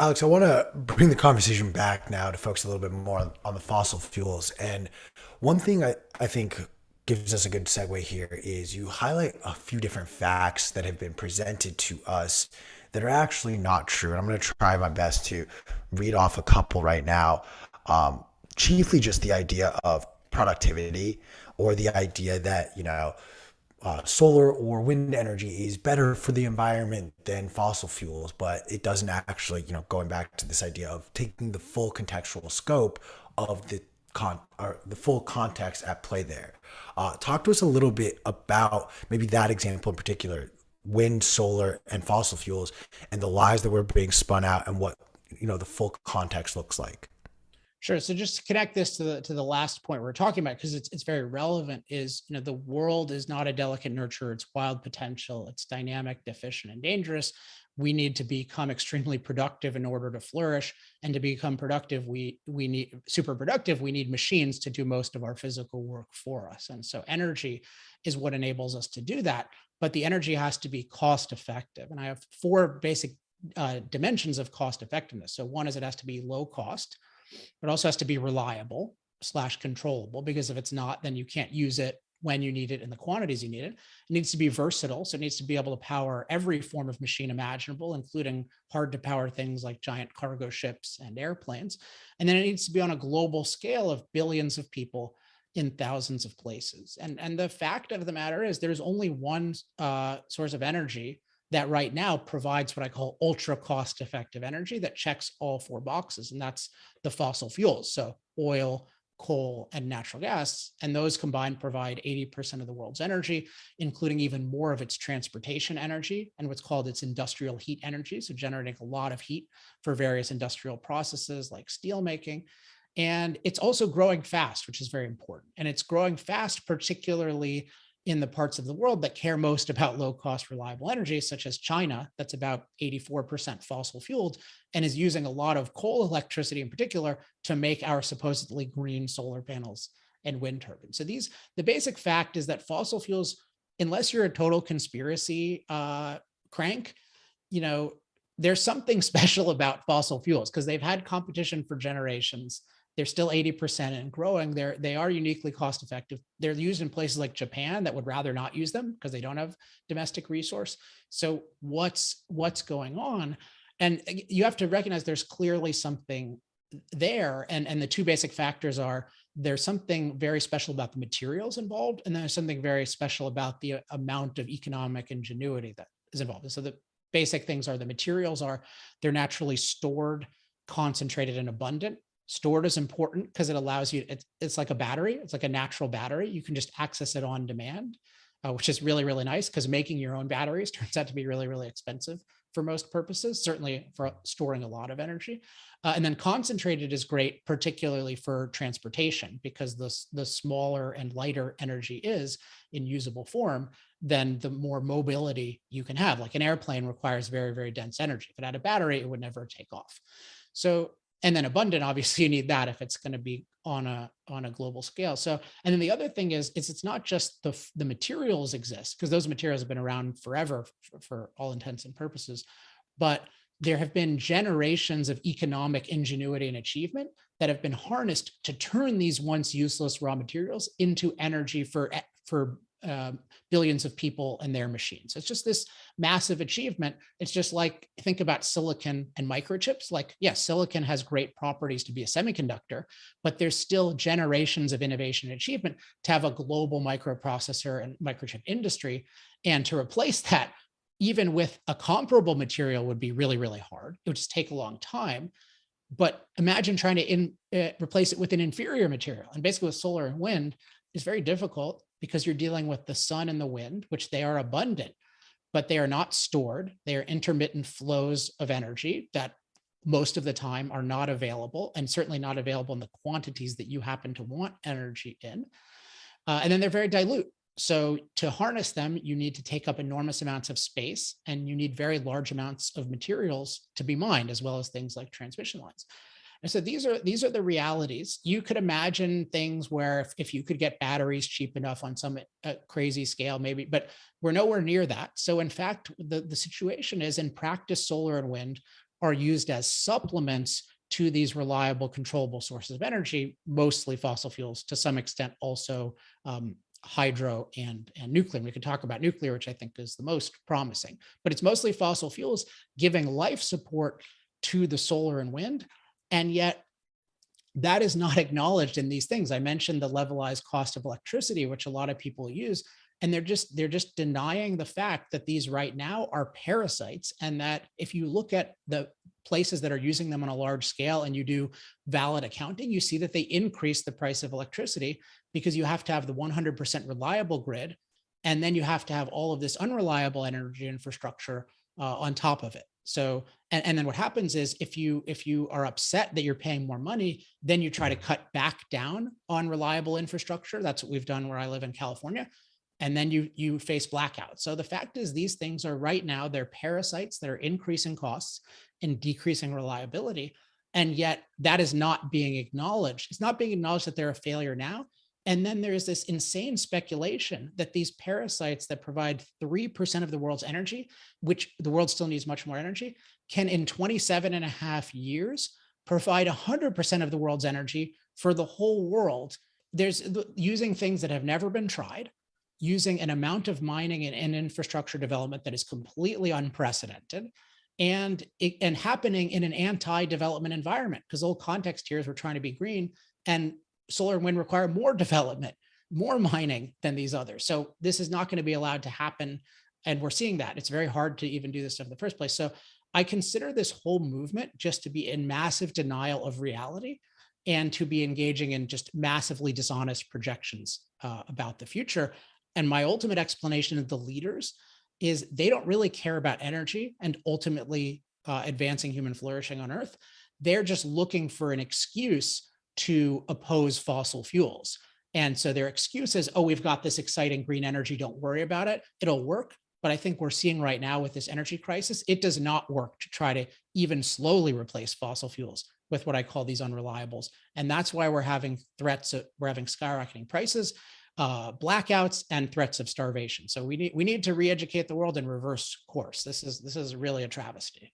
Alex, I want to bring the conversation back now to focus a little bit more on the fossil fuels. And one thing I think gives us a good segue here is you highlight a few different facts that have been presented to us that are actually not true. And I'm going to try my best to read off a couple right now. Chiefly just the idea of productivity or the idea that, solar or wind energy is better for the environment than fossil fuels, but it doesn't actually, going back to this idea of taking the full contextual scope of the full context at play there. Talk to us a little bit about maybe that example in particular, wind, solar, and fossil fuels, and the lies that were being spun out, and what the full context looks like. Sure. So just to connect this to the last point we're talking about, because it's very relevant, is the world is not a delicate nurture, it's wild potential, it's dynamic, deficient, and dangerous. We need to become extremely productive in order to flourish. And to become productive, we need super productive, we need machines to do most of our physical work for us. And so energy is what enables us to do that. But the energy has to be cost effective. And I have four basic dimensions of cost effectiveness. So one is it has to be low cost, but also has to be reliable slash controllable, because if it's not, then you can't use it when you need it in the quantities you need it. It needs to be versatile. So it needs to be able to power every form of machine imaginable, including hard to power things like giant cargo ships and airplanes. And then it needs to be on a global scale of billions of people in thousands of places. And the fact of the matter is there's only one source of energy that right now provides what I call ultra cost effective energy that checks all four boxes. And that's the fossil fuels. So oil, coal, and natural gas. And those combined provide 80% of the world's energy, including even more of its transportation energy and what's called its industrial heat energy. So generating a lot of heat for various industrial processes like steel making. And it's also growing fast, which is very important. And it's growing fast, particularly in the parts of the world that care most about low cost, reliable energy, such as China, that's about 84% fossil fueled and is using a lot of coal electricity in particular to make our supposedly green solar panels and wind turbines. So the basic fact is that fossil fuels, unless you're a total conspiracy crank, there's something special about fossil fuels because they've had competition for generations. They're still 80% and growing. They are uniquely cost effective. They're used in places like Japan that would rather not use them because they don't have domestic resource. So what's going on? And you have to recognize there's clearly something there. And the two basic factors are there's something very special about the materials involved, and there's something very special about the amount of economic ingenuity that is involved. And so the basic things are the materials are they're naturally stored, concentrated, and abundant. Stored is important because it allows you, it's like a battery. It's like a natural battery. You can just access it on demand, which is really, really nice because making your own batteries turns out to be really, really expensive for most purposes, certainly for storing a lot of energy. And then concentrated is great, particularly for transportation, because the smaller and lighter energy is in usable form, then the more mobility you can have. Like an airplane requires very, very dense energy. If it had a battery, it would never take off. So and then abundant, obviously you need that if it's going to be on a global scale. So, and then the other thing is it's not just the materials exist, because those materials have been around forever for all intents and purposes, but there have been generations of economic ingenuity and achievement that have been harnessed to turn these once useless raw materials into energy for billions of people and their machines. It's just this massive achievement. It's just like, think about silicon and microchips. Like, yes, silicon has great properties to be a semiconductor, but there's still generations of innovation and achievement to have a global microprocessor and microchip industry. And to replace that, even with a comparable material, would be really, really hard. It would just take a long time. But imagine trying to replace it with an inferior material. And basically with solar and wind, it's very difficult because you're dealing with the sun and the wind, which they are abundant, but they are not stored. They are intermittent flows of energy that most of the time are not available, and certainly not available in the quantities that you happen to want energy in. And then they're very dilute. So to harness them, you need to take up enormous amounts of space, and you need very large amounts of materials to be mined, as well as things like transmission lines. And so these are the realities. You could imagine things where if you could get batteries cheap enough on some crazy scale, maybe, but we're nowhere near that. So in fact, the situation is, in practice, solar and wind are used as supplements to these reliable, controllable sources of energy, mostly fossil fuels, to some extent also hydro and nuclear. We could talk about nuclear, which I think is the most promising, but it's mostly fossil fuels giving life support to the solar and wind. And yet that is not acknowledged in these things. I mentioned the levelized cost of electricity, which a lot of people use, and they're just denying the fact that these right now are parasites, and that if you look at the places that are using them on a large scale and you do valid accounting, you see that they increase the price of electricity because you have to have the 100% reliable grid, and then you have to have all of this unreliable energy infrastructure on top of it. So, and then what happens is if you are upset that you're paying more money, then you try to cut back down on reliable infrastructure. That's what we've done where I live in California. And then you face blackouts. So the fact is, these things are right now, they're parasites that are increasing costs and decreasing reliability. And yet that is not being acknowledged. It's not being acknowledged that they're a failure now. And then there's this insane speculation that these parasites that provide 3% of the world's energy, which the world still needs much more energy, can in 27 and a half years provide 100% of the world's energy for the whole world. There's using things that have never been tried, using an amount of mining and infrastructure development that is completely unprecedented, and happening in an anti-development environment, because the whole context here is we're trying to be green, and solar and wind require more development, more mining than these others. So this is not going to be allowed to happen. And we're seeing that. It's very hard to even do this stuff in the first place. So I consider this whole movement just to be in massive denial of reality, and to be engaging in just massively dishonest projections about the future. And my ultimate explanation of the leaders is they don't really care about energy and ultimately advancing human flourishing on Earth. They're just looking for an excuse to oppose fossil fuels. And so their excuse is, oh, we've got this exciting green energy, don't worry about it, it'll work. But I think we're seeing right now with this energy crisis, it does not work to try to even slowly replace fossil fuels with what I call these unreliables. And that's why we're having we're having skyrocketing prices, blackouts, and threats of starvation. So we need to re-educate the world and reverse course. This is really a travesty.